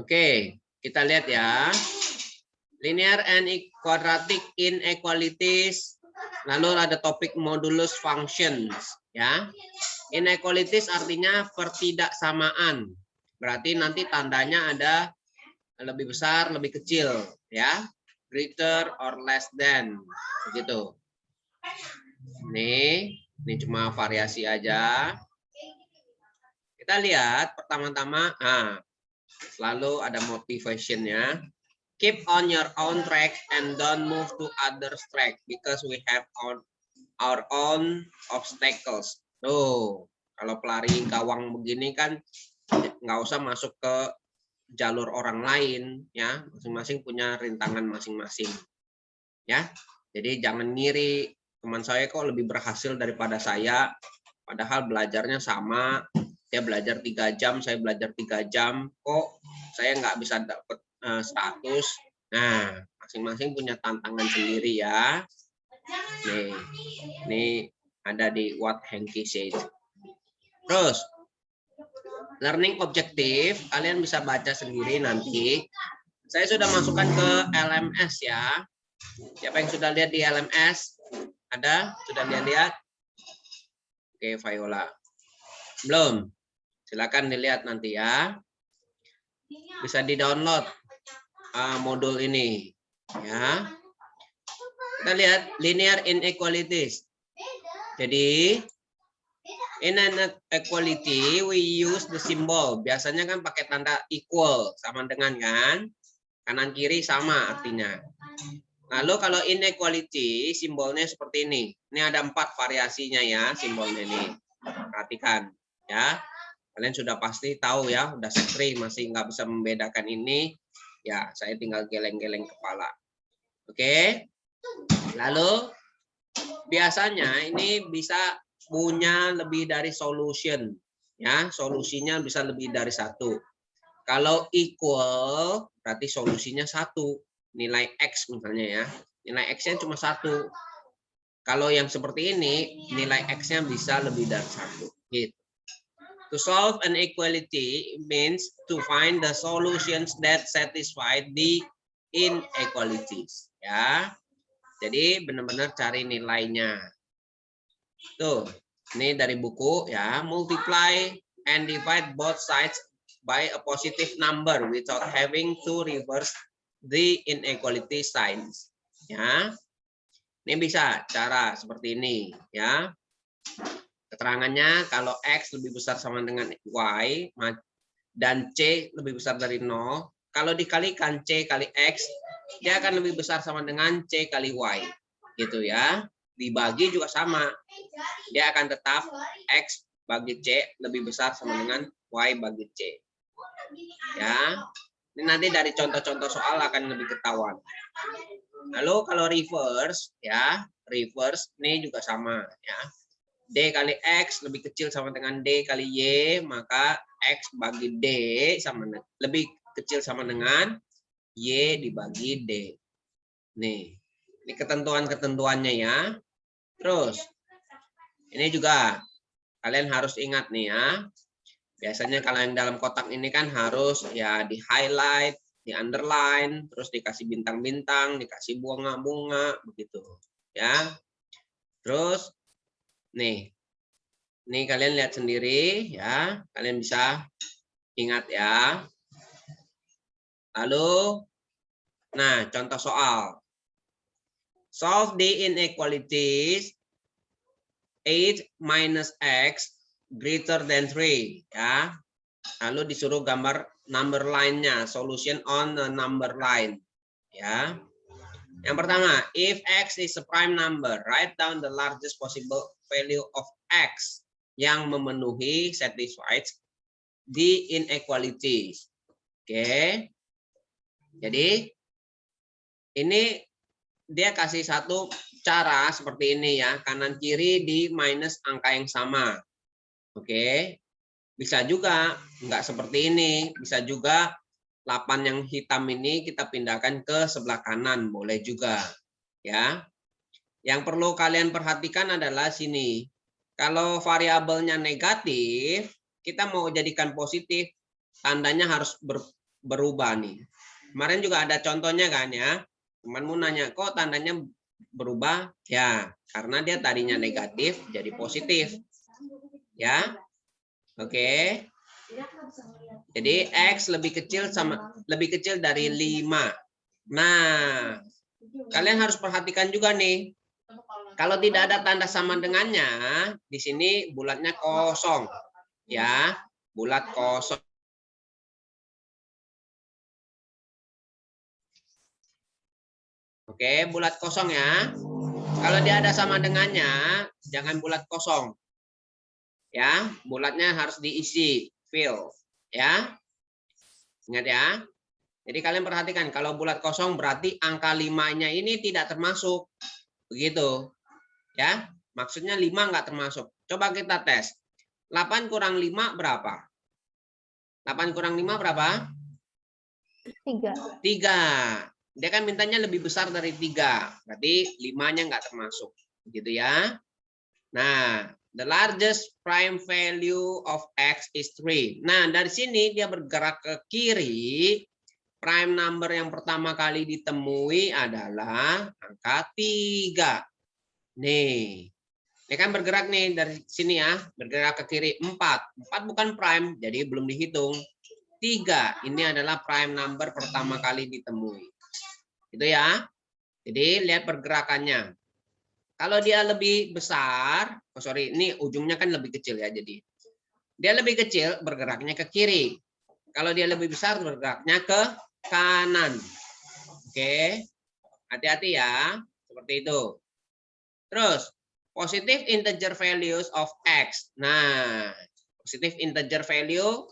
Oke, kita lihat ya. Linear and quadratic inequalities. Lalu ada topik modulus functions, ya. Inequalities artinya pertidaksamaan. Berarti nanti tandanya ada lebih besar, lebih kecil, ya. Greater or less than, begitu. Ini cuma variasi aja. Kita lihat pertama-tama, selalu ada motivation-nya. Keep on your own track and don't move to others track because we have our own obstacles. Tuh, kalau pelari gawang begini kan nggak usah masuk ke jalur orang lain, ya. Masing-masing punya rintangan masing-masing, ya. Jadi jangan ngiri, teman saya kok lebih berhasil daripada saya, padahal belajarnya sama. Dia belajar 3 jam, saya belajar 3 jam, kok saya nggak bisa dapat status. Nah, masing-masing punya tantangan sendiri ya. Nih ada di what Henki said. Terus, learning objective, kalian bisa baca sendiri nanti. Saya sudah masukkan ke LMS ya. Siapa yang sudah lihat di LMS? Ada? Sudah lihat? Oke, Viola. Belum? Silakan dilihat nanti ya. Bisa di-download modul ini ya. Kita lihat linear inequalities. Jadi in an equality we use the symbol. Biasanya kan pakai tanda equal, sama dengan kan? Kanan kiri sama artinya. Lalu kalau inequality simbolnya seperti ini. Ini ada 4 variasinya ya simbolnya ini. Perhatikan ya. Kalian sudah pasti tahu ya, udah sering masih nggak bisa membedakan ini. Ya, saya tinggal geleng-geleng kepala. Oke. Lalu biasanya ini bisa punya lebih dari solution. Ya, solusinya bisa lebih dari 1. Kalau equal berarti solusinya 1. Nilai X misalnya ya. Nilai X-nya cuma 1. Kalau yang seperti ini, nilai X-nya bisa lebih dari 1. Gitu. To solve an equality means to find the solutions that satisfy the inequalities. Ya, jadi benar-benar cari nilainya. Tuh, ini dari buku ya. Multiply and divide both sides by a positive number without having to reverse the inequality signs. Ya, ini bisa cara seperti ini ya. Keterangannya kalau X lebih besar sama dengan Y dan C lebih besar dari 0, kalau dikalikan C kali X, dia akan lebih besar sama dengan C kali Y. Gitu ya. Dibagi juga sama. Dia akan tetap X bagi C lebih besar sama dengan Y bagi C. Ya. Ini nanti dari contoh-contoh soal akan lebih ketahuan. Lalu kalau reverse ya, reverse ini juga sama ya. D kali X lebih kecil sama dengan D kali Y, maka X bagi D sama lebih kecil sama dengan Y dibagi D. Nih, ini ketentuan-ketentuannya ya. Terus, ini juga kalian harus ingat nih ya. Biasanya kalau yang dalam kotak ini kan harus ya di highlight, di underline, terus dikasih bintang-bintang, dikasih bunga-bunga, begitu ya. Terus nih, ini kalian lihat sendiri ya, kalian bisa ingat ya. Lalu, nah contoh soal. Solve the inequalities 8 minus X greater than 3 ya. Lalu disuruh gambar number line-nya, solution on the number line ya. Yang pertama, if X is a prime number, write down the largest possible value of X yang memenuhi satisfies the inequalities. Oke. Jadi ini dia kasih satu cara seperti ini ya, kanan kiri di minus angka yang sama. Oke. Bisa juga enggak seperti ini, bisa juga 8 yang hitam ini kita pindahkan ke sebelah kanan, boleh juga ya. Yang perlu kalian perhatikan adalah sini. Kalau variabelnya negatif, kita mau jadikan positif, tandanya harus berubah nih. Kemarin juga ada contohnya kan ya. Temanmu nanya, kok tandanya berubah? Ya, karena dia tadinya negatif jadi positif. Ya. Oke. Jadi X lebih kecil dari 5. Nah, kalian harus perhatikan juga nih. Kalau tidak ada tanda sama dengannya, di sini bulatnya kosong. Ya, bulat kosong. Oke, bulat kosong ya. Kalau dia ada sama dengannya, jangan bulat kosong. Ya, bulatnya harus diisi, fill. Ya, ingat ya. Jadi kalian perhatikan, kalau bulat kosong berarti angka 5-nya ini tidak termasuk. Begitu. Ya, maksudnya 5 nggak termasuk. Coba kita tes. 8 kurang 5 berapa? 8 kurang 5 berapa? 3. Dia kan mintanya lebih besar dari 3. Berarti 5-nya nggak termasuk. Begitu ya. Nah, the largest prime value of X is 3. Nah, dari sini dia bergerak ke kiri. Prime number yang pertama kali ditemui adalah angka 3. Nih. Dia kan bergerak nih dari sini ya. Bergerak ke kiri 4. 4 bukan prime, jadi belum dihitung. 3. Ini adalah prime number pertama kali ditemui. Itu ya. Jadi lihat pergerakannya. Kalau dia lebih besar, ini ujungnya kan lebih kecil ya, jadi dia lebih kecil bergeraknya ke kiri. Kalau dia lebih besar bergeraknya ke kanan. Oke, hati-hati ya, seperti itu. Terus positive integer values of X. Nah, positive integer value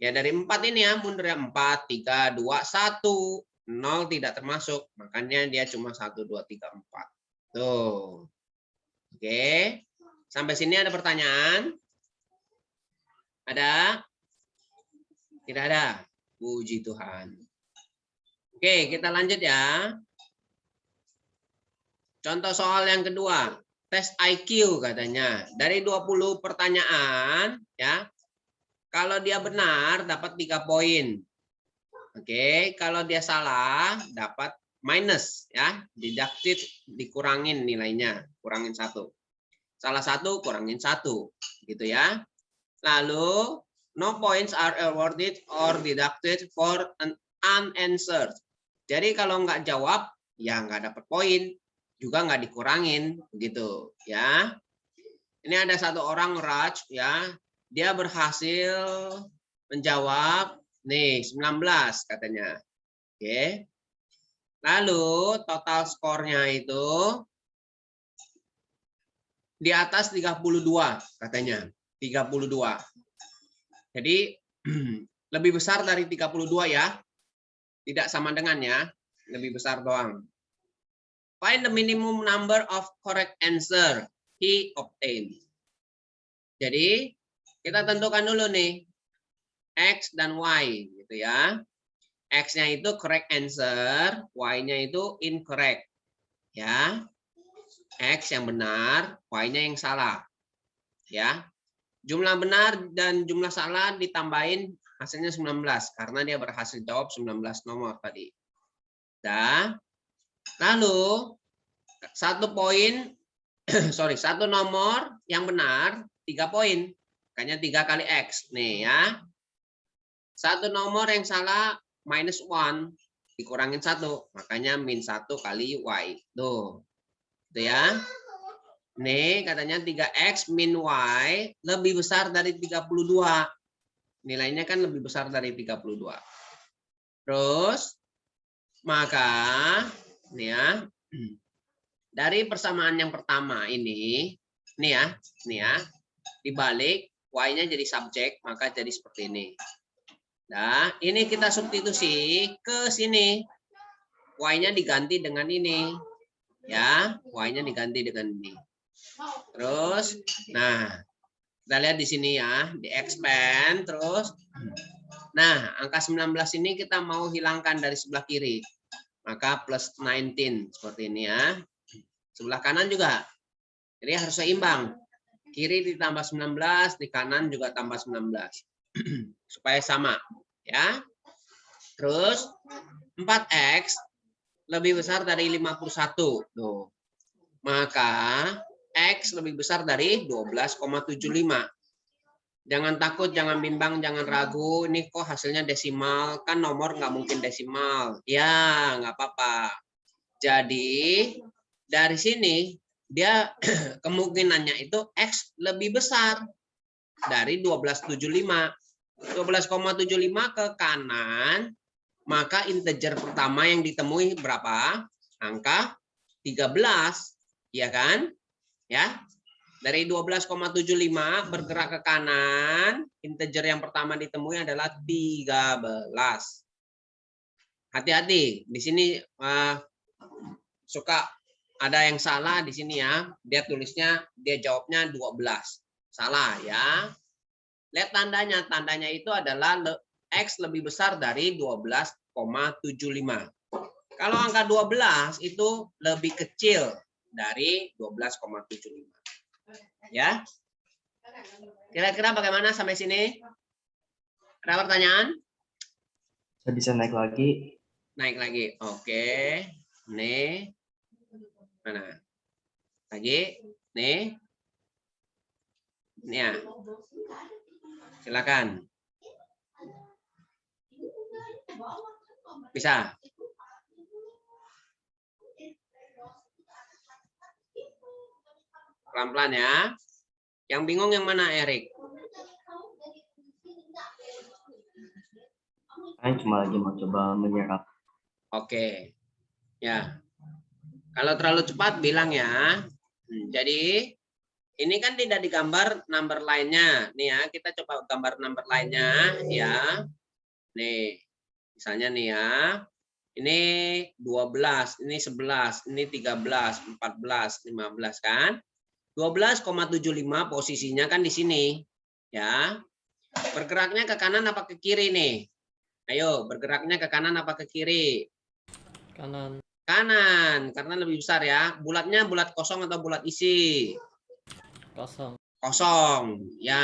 ya dari 4 ini ya, mundur ya 4, 3, 2, 1. 0 tidak termasuk, makanya dia cuma 1, 2, 3, 4. Tuh. Oke. Sampai sini ada pertanyaan? Ada? Tidak ada. Puji Tuhan. Oke, kita lanjut ya. Contoh soal yang kedua. Tes IQ katanya. Dari 20 pertanyaan, ya. Kalau dia benar dapat 3 poin. Oke, kalau dia salah dapat minus ya, deducted, dikurangin nilainya, kurangin 1. Salah 1 kurangin 1, gitu ya. Lalu no points are awarded or deducted for an unanswered. Jadi kalau nggak jawab ya nggak dapat poin, juga nggak dikurangin, begitu ya. Ini ada satu orang Raj ya, dia berhasil menjawab nih 19 katanya. Oke. Lalu total skornya itu di atas 32 katanya. 32. Jadi lebih besar dari 32 ya. Tidak sama dengan ya, lebih besar doang. Find the minimum number of correct answer he obtained. Jadi kita tentukan dulu nih X dan Y gitu ya. X-nya itu correct answer, Y-nya itu incorrect. Ya. X yang benar, Y-nya yang salah. Ya. Jumlah benar dan jumlah salah ditambahin hasilnya 19 karena dia berhasil jawab 19 nomor tadi. Nah, lalu satu poin satu nomor yang benar 3 poin. Makanya 3 kali X nih ya. Satu nomor yang salah minus 1 dikurangin 1, makanya min 1 kali Y. Tuh. Itu ya. Nih katanya 3X min Y lebih besar dari 32. Nilainya kan lebih besar dari 32. Terus maka nih ya. Dari persamaan yang pertama ini ya, dibalik Y-nya jadi subjek, maka jadi seperti ini. Nah, ini kita substitusi ke sini. Y-nya diganti dengan ini. Ya, Y-nya diganti dengan ini. Terus, nah, kita lihat di sini ya, di expand terus. Nah, angka 19 ini kita mau hilangkan dari sebelah kiri. Maka plus 19 seperti ini ya. Sebelah kanan juga. Jadi harus seimbang. Kiri ditambah 19, di kanan juga tambah 19. Supaya sama, ya. Terus 4X lebih besar dari 51. Tuh. Maka X lebih besar dari 12,75. Jangan takut, jangan bimbang, jangan ragu. Ini kok hasilnya desimal? Kan nomor nggak mungkin desimal. Ya, nggak apa-apa. Jadi, dari sini dia kemungkinannya itu X lebih besar dari 12,75. 12,75 ke kanan, maka integer pertama yang ditemui berapa? Angka 13, ya kan? Ya. Dari 12,75 bergerak ke kanan, integer yang pertama ditemui adalah 13. Hati-hati, di sini suka ada yang salah di sini ya. Dia tulisnya, dia jawabnya 12. Salah ya. Lihat tandanya, tandanya itu adalah X lebih besar dari 12,75. Kalau angka 12 itu lebih kecil dari 12,75. Ya. Kira-kira bagaimana sampai sini? Ada pertanyaan? Saya bisa naik lagi. Naik lagi. Oke. Nih. Mana? Lagi. Nih. Ini ya. Silakan. Bisa. Pelan-pelan ya. Yang bingung yang mana, Erik? Saya cuma lagi mau coba menyerap. Oke. Ya. Kalau terlalu cepat bilang ya. Jadi ini kan tidak digambar number lainnya. Nih ya, kita coba gambar number lainnya ya. Nih. Misalnya nih ya. Ini 12, ini 11, ini 13, 14, 15 kan? 12,75 posisinya kan di sini. Ya. Bergeraknya ke kanan apa ke kiri nih? Ayo, bergeraknya ke kanan apa ke kiri? Kanan. Kanan, karena lebih besar ya. Bulatnya bulat kosong atau bulat isi? Kosong. Kosong. Ya.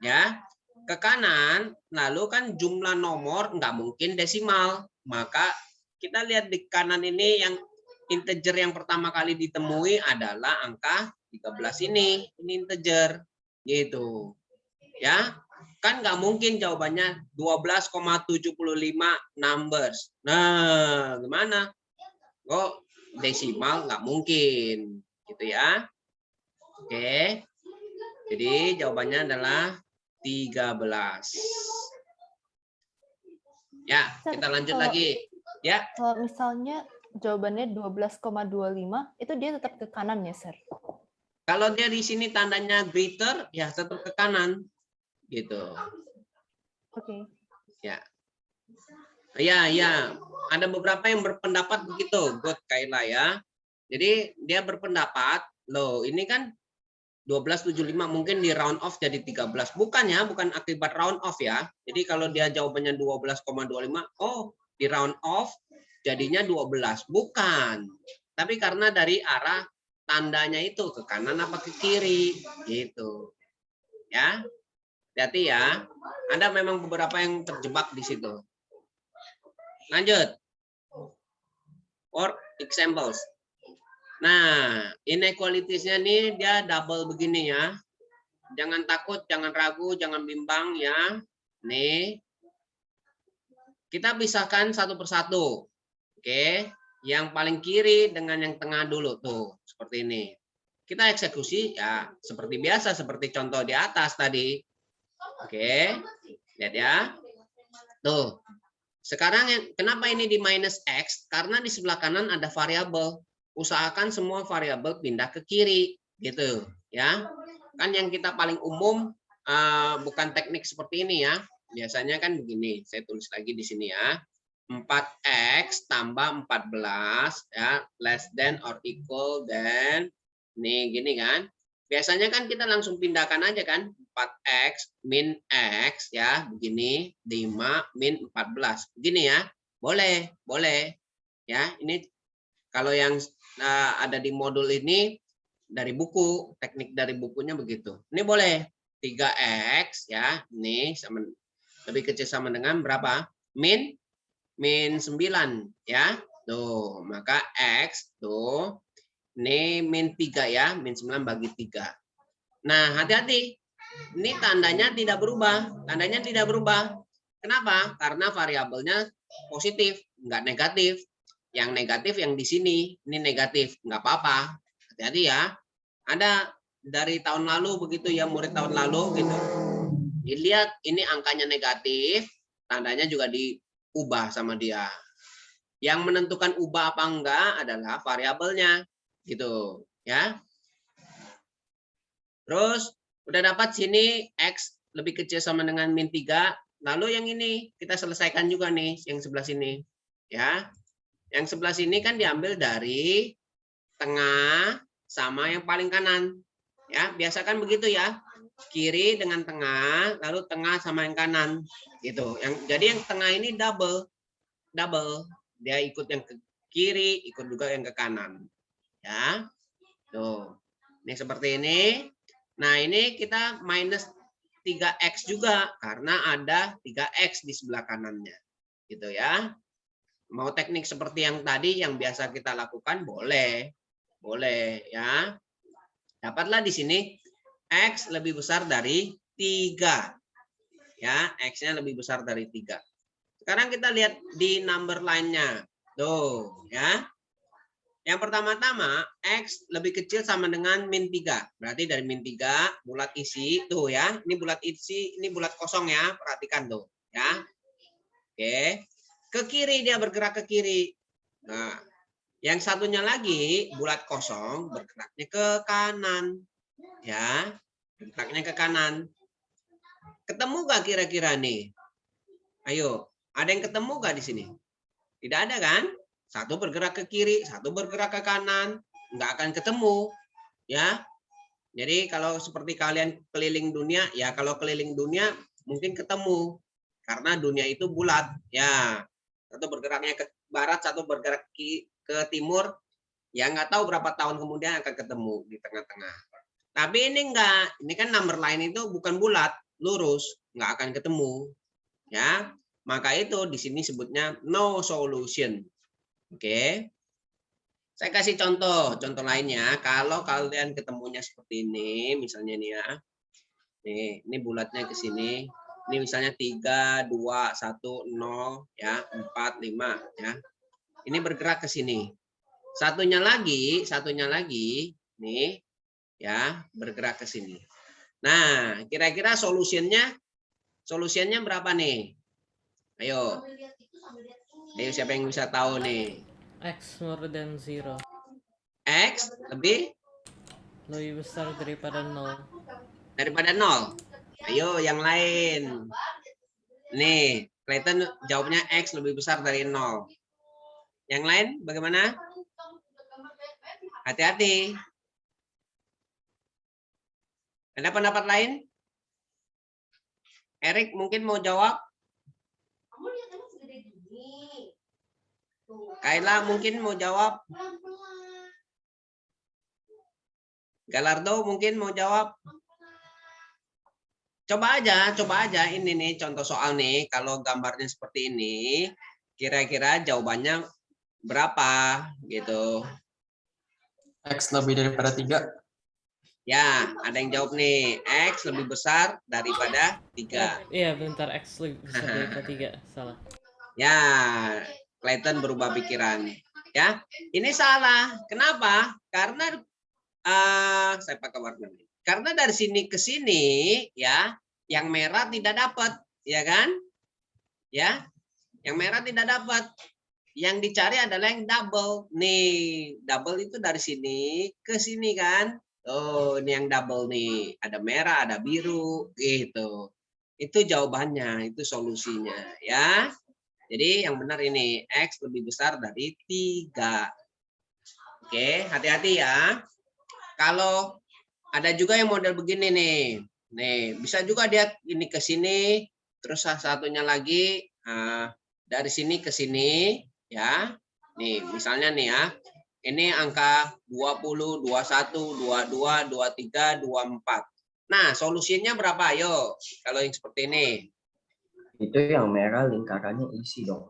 Ya. Ke kanan, lalu kan jumlah nomor nggak mungkin desimal. Maka kita lihat di kanan ini yang integer yang pertama kali ditemui adalah angka 13 ini. Ini integer. Gitu. Ya. Kan nggak mungkin jawabannya 12,75 numbers. Nah, gimana? Kok desimal nggak mungkin. Gitu ya. Oke. Jadi jawabannya adalah 13. Ya, kita lanjut lagi. Ya. Kalau misalnya jawabannya 12,25, itu dia tetap ke kanan ya, Sir? Kalau dia di sini tandanya greater, ya tetap ke kanan. Gitu. Oke. Ya. Ya. Ada beberapa yang berpendapat begitu, Good Kaila ya. Jadi dia berpendapat, loh ini kan 12,75 mungkin di round off jadi 13. Bukan ya, bukan akibat round off ya. Jadi kalau dia jawabannya 12,25, oh di round off jadinya 12. Bukan. Tapi karena dari arah tandanya itu ke kanan apa ke kiri gitu. Ya. Hati-hati ya. Ada memang beberapa yang terjebak di situ. Lanjut. For examples. Nah, inequalitiesnya nih dia double begini ya. Jangan takut, jangan ragu, jangan bimbang ya. Nih. Kita pisahkan satu persatu. Oke. Yang paling kiri dengan yang tengah dulu tuh. Seperti ini. Kita eksekusi ya seperti biasa, seperti contoh di atas tadi. Oke. Lihat ya. Tuh. Sekarang kenapa ini di minus X? Karena di sebelah kanan ada variabel. Usahakan semua variabel pindah ke kiri gitu ya. Kan yang kita paling umum bukan teknik seperti ini ya. Biasanya kan begini, saya tulis lagi di sini ya. 4X tambah 14 ya, less than or equal than nih gini kan. Biasanya kan kita langsung pindahkan aja kan. 4X min X ya, begini 5 min 14. Begini ya. Boleh. Ya, ini kalau yang ada di modul ini dari buku, teknik dari bukunya begitu. Ini boleh 3x ya, ini sama lebih kecil sama dengan berapa? Min 9 ya. Tuh, maka x tuh ini min 3 ya, min 9 bagi 3. Nah, hati-hati. Ini tandanya tidak berubah. Tandanya tidak berubah. Kenapa? Karena variabelnya positif, enggak negatif. Yang negatif yang di sini, ini negatif, enggak apa-apa. Hati-hati ya. Ada dari tahun lalu begitu ya, murid tahun lalu gitu. Dilihat ini angkanya negatif, tandanya juga diubah sama dia. Yang menentukan ubah apa enggak adalah variabelnya gitu, ya. Terus udah dapat sini x lebih kecil sama dengan min 3. Lalu yang ini kita selesaikan juga nih, yang sebelah sini. Ya. Yang sebelah sini kan diambil dari tengah sama yang paling kanan. Ya, biasakan begitu ya. Kiri dengan tengah, lalu tengah sama yang kanan. Gitu. Jadi yang tengah ini double. Dia ikut yang ke kiri, ikut juga yang ke kanan. Ya. Tuh. Ini seperti ini. Nah, ini kita minus 3x juga karena ada 3x di sebelah kanannya. Gitu ya. Mau teknik seperti yang tadi yang biasa kita lakukan boleh. Boleh ya. Dapatlah di sini x lebih besar dari 3. Ya, x-nya lebih besar dari 3. Sekarang kita lihat di number line-nya. Tuh, ya. Yang pertama-tama x lebih kecil sama dengan min 3. Berarti dari min 3 bulat isi tuh ya. Ini bulat isi, ini bulat kosong ya. Perhatikan tuh, ya. Oke. Ke kiri dia bergerak ke kiri. Nah, yang satunya lagi bulat kosong bergeraknya ke kanan. Ya. Bergeraknya ke kanan. Ketemu gak kira-kira nih? Ayo, ada yang ketemu gak di sini? Tidak ada kan? Satu bergerak ke kiri, satu bergerak ke kanan, nggak akan ketemu, ya. Jadi kalau seperti kalian keliling dunia, ya kalau keliling dunia mungkin ketemu, karena dunia itu bulat, ya. Satu bergeraknya ke barat, satu bergerak ke timur, ya nggak tahu berapa tahun kemudian akan ketemu di tengah-tengah. Tapi ini enggak, ini kan number line itu bukan bulat, lurus, nggak akan ketemu, ya. Maka itu di sini sebutnya no solution. Oke. Saya kasih contoh lainnya. Kalau kalian ketemunya seperti ini, misalnya nih ya. Ini bulatnya ke sini. Ini misalnya 3, 2, 1, 0, ya, 4, 5, ya. Ini bergerak ke sini. Satunya lagi, nih, ya, bergerak ke sini. Nah, kira-kira solusinya berapa nih? Ayo. Ayo, siapa yang bisa tahu nih? X more than 0. X lebih Besar daripada 0. Daripada 0. Ayo, yang lain. Nih, Clayton jawabnya X lebih besar dari 0. Yang lain bagaimana? Hati-hati. Ada pendapat lain? Erik mungkin mau jawab? Kayla mungkin mau jawab? Galardo mungkin mau jawab? Coba aja ini nih contoh soal nih. Kalau gambarnya seperti ini, kira-kira jawabannya berapa gitu? X lebih daripada 3. Ya, ada yang jawab nih. X lebih besar daripada 3. Iya, bentar, X lebih besar daripada 3. Salah. Ya, Clayton berubah pikiran. Ya, ini salah. Kenapa? Karena saya pakai warna ini. Karena dari sini ke sini, ya, yang merah tidak dapat, ya kan? Ya, yang merah tidak dapat. Yang dicari adalah yang double. Nih, double itu dari sini ke sini kan? Oh, ini yang double nih. Ada merah, ada biru, gitu. Itu jawabannya, itu solusinya, ya. Jadi yang benar ini X lebih besar dari 3. Oke, hati-hati ya. Kalau ada juga yang model begini nih. Nih, bisa juga dia ini ke sini, terus satunya lagi dari sini ke sini, ya. Nih, misalnya nih ya. Ini angka 20, 21, 22, 23, 24. Nah, solusinya berapa? Ayo, kalau yang seperti ini. Itu yang merah lingkarannya isi dong.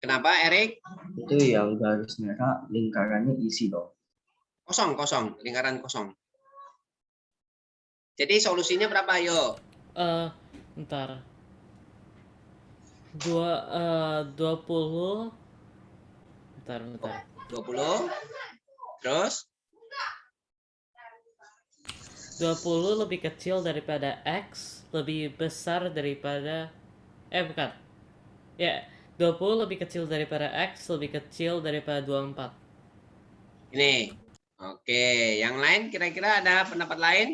Kenapa, Erik? Itu yang garis merah lingkarannya isi dong. Kosong, kosong, lingkaran kosong. Jadi solusinya berapa? Ayo. Bentar. 20. Bentar. 20. Terus 20 lebih kecil daripada X, lebih besar daripada bukan. Ya, 20 lebih kecil daripada X, lebih kecil daripada 24. ini. Oke, yang lain kira-kira ada pendapat lain?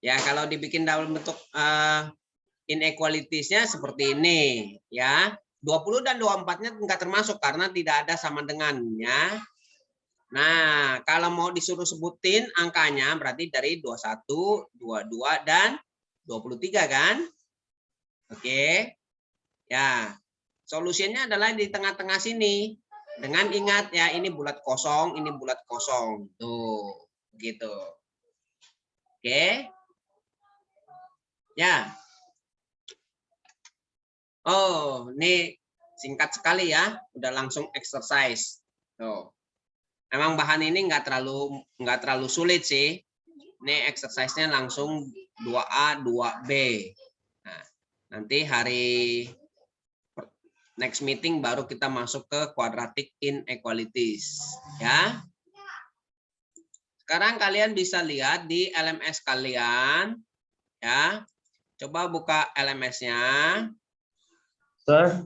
Ya, kalau dibikin dalam bentuk inequalities-nya seperti ini, ya. 20 dan 24-nya enggak termasuk karena tidak ada sama dengannya. Nah, kalau mau disuruh sebutin angkanya berarti dari 21, 22 dan 23 kan? Oke. Ya. Solusinya adalah di tengah-tengah sini. Dengan ingat ya, ini bulat kosong, ini bulat kosong. Tuh, gitu. Oke. Ya. Oh, ini singkat sekali ya, udah langsung exercise. Tuh. Memang bahan ini nggak terlalu sulit sih. Ini exercise-nya langsung 2A, 2B. Nah, nanti hari next meeting baru kita masuk ke quadratic inequalities, ya. Sekarang kalian bisa lihat di LMS kalian, ya. Coba buka LMS-nya. Sir,